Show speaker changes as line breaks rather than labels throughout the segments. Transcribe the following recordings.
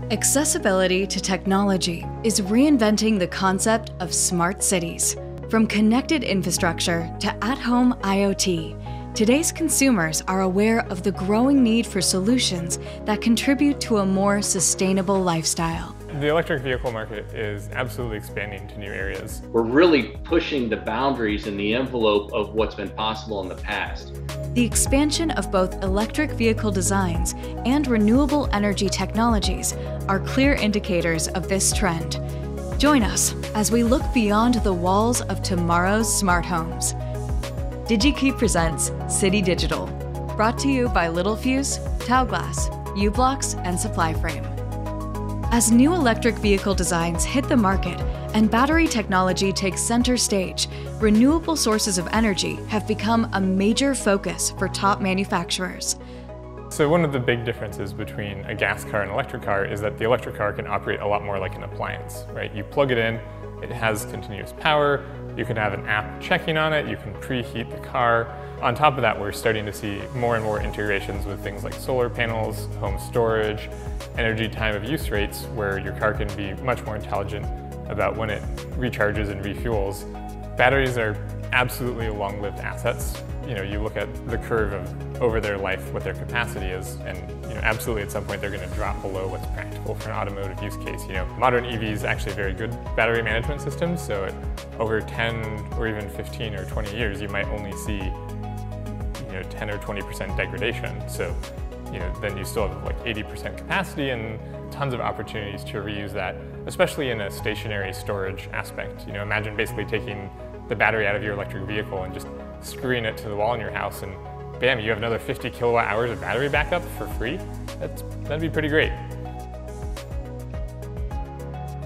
Accessibility to technology is reinventing the concept of smart cities. From connected infrastructure to at-home IoT, today's consumers are aware of the growing need for solutions that contribute to a more sustainable lifestyle.
The electric vehicle market is absolutely expanding to new areas.
We're really pushing the boundaries and the envelope of what's been possible in the past.
The expansion of both electric vehicle designs and renewable energy technologies are clear indicators of this trend. Join us as we look beyond the walls of tomorrow's smart homes. Digi-Key presents City Digital, brought to you by Littlefuse, Taoglass, U-Blocks, and Supplyframe. As new electric vehicle designs hit the market and battery technology takes center stage, renewable sources of energy have become a major focus for top manufacturers.
So one of the big differences between a gas car and an electric car is that the electric car can operate a lot more like an appliance, right? You plug it in, it has continuous power, you can have an app checking on it, you can preheat the car. On top of that, we're starting to see more and more integrations with things like solar panels, home storage, energy time of use rates, where your car can be much more intelligent about when it recharges and refuels. Batteries are absolutely long-lived assets. You look at the curve of over their life, what their capacity is, and absolutely at some point they're going to drop below what's practical for an automotive use case. Modern EVs actually very good battery management systems, so at over 10 or even 15 or 20 years, you might only see 10 or 20% degradation. So then you still have like 80% capacity and tons of opportunities to reuse that, especially in a stationary storage aspect. Imagine basically taking the battery out of your electric vehicle and just screwing it to the wall in your house, and bam, you have another 50 kilowatt hours of battery backup for free. That'd be pretty great.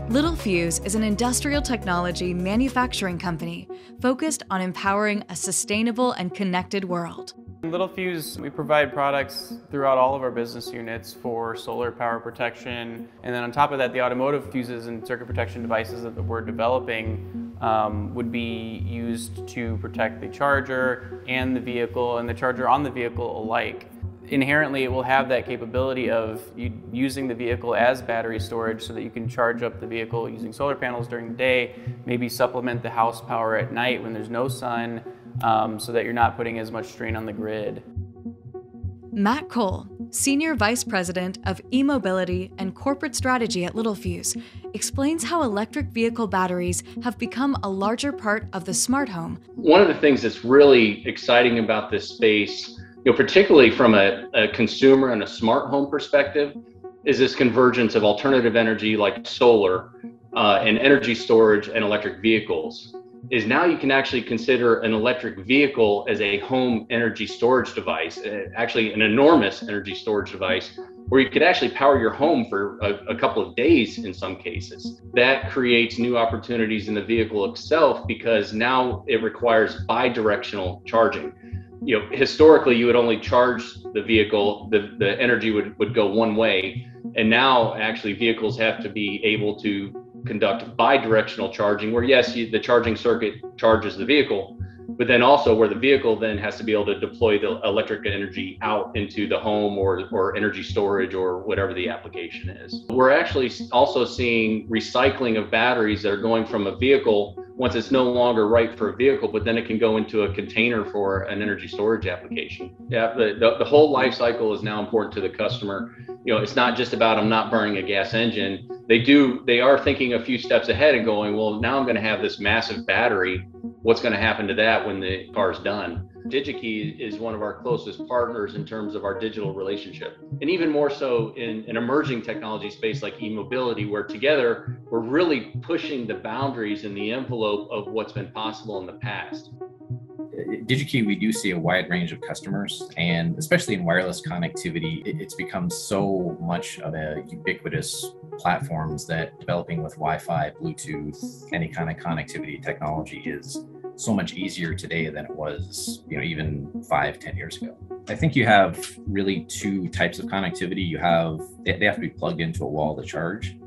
Littlefuse is an industrial technology manufacturing company focused on empowering a sustainable and connected world.
In Littlefuse, we provide products throughout all of our business units for solar power protection, and then on top of that, the automotive fuses and circuit protection devices that we're developing would be used to protect the charger and the vehicle and the charger on the vehicle alike. Inherently, it will have that capability of using the vehicle as battery storage so that you can charge up the vehicle using solar panels during the day, maybe supplement the house power at night when there's no sun, so that you're not putting as much strain on the grid.
Matt Cole, Senior Vice President of EMobility and Corporate Strategy at Littlefuse, explains how electric vehicle batteries have become a larger part of the smart home.
One of the things that's really exciting about this space, particularly from a consumer and a smart home perspective, is this convergence of alternative energy like solar and energy storage and electric vehicles. Is now you can actually consider an electric vehicle as a home energy storage device, actually an enormous energy storage device, where you could actually power your home for a couple of days in some cases. That creates new opportunities in the vehicle itself, because now it requires bi-directional charging. Historically, you would only charge the vehicle, the energy would go one way, and now actually vehicles have to be able to conduct bi-directional charging, where yes, the charging circuit charges the vehicle, but then also where the vehicle then has to be able to deploy the electric energy out into the home or energy storage or whatever the application is. We're actually also seeing recycling of batteries that are going from a vehicle once it's no longer right for a vehicle, but then it can go into a container for an energy storage application. Yeah, the whole life cycle is now important to the customer. It's not just about I'm not burning a gas engine. They are thinking a few steps ahead and going, well, now I'm going to have this massive battery. What's going to happen to that when the car's done? Digi-Key is one of our closest partners in terms of our digital relationship, and even more so in an emerging technology space like e-mobility, where together we're really pushing the boundaries and the envelope of what's been possible in the past.
Digi-Key, we do see a wide range of customers, and especially in wireless connectivity, it's become so much of a ubiquitous platforms that developing with Wi-Fi, Bluetooth, any kind of connectivity technology is so much easier today than it was, even 5-10 years ago. I think you have really two types of connectivity. They have to be plugged into a wall to charge,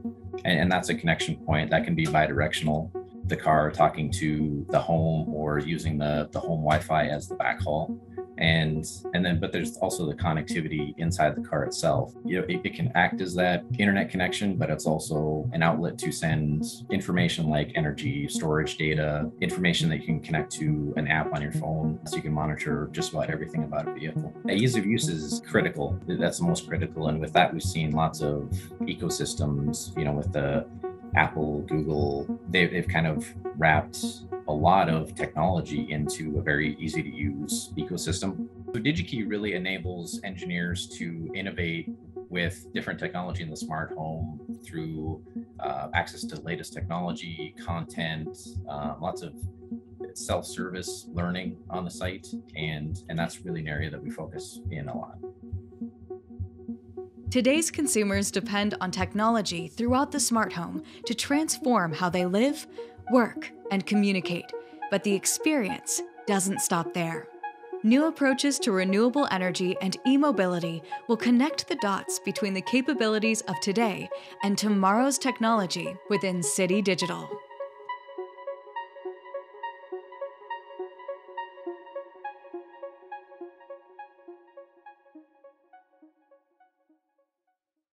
and that's a connection point that can be bidirectional. The car talking to the home or using the home Wi-Fi as the backhaul. But there's also the connectivity inside the car itself. It can act as that internet connection, but it's also an outlet to send information like energy, storage data, information that you can connect to an app on your phone, so you can monitor just about everything about a vehicle. Ease of use is critical. That's the most critical. And with that, we've seen lots of ecosystems, with the Apple, Google, they've kind of wrapped a lot of technology into a very easy to use ecosystem. So Digi-Key really enables engineers to innovate with different technology in the smart home through access to the latest technology, content, lots of self-service learning on the site. And that's really an area that we focus in a lot.
Today's consumers depend on technology throughout the smart home to transform how they live, work, and communicate, but the experience doesn't stop there. New approaches to renewable energy and e-mobility will connect the dots between the capabilities of today and tomorrow's technology within City Digital.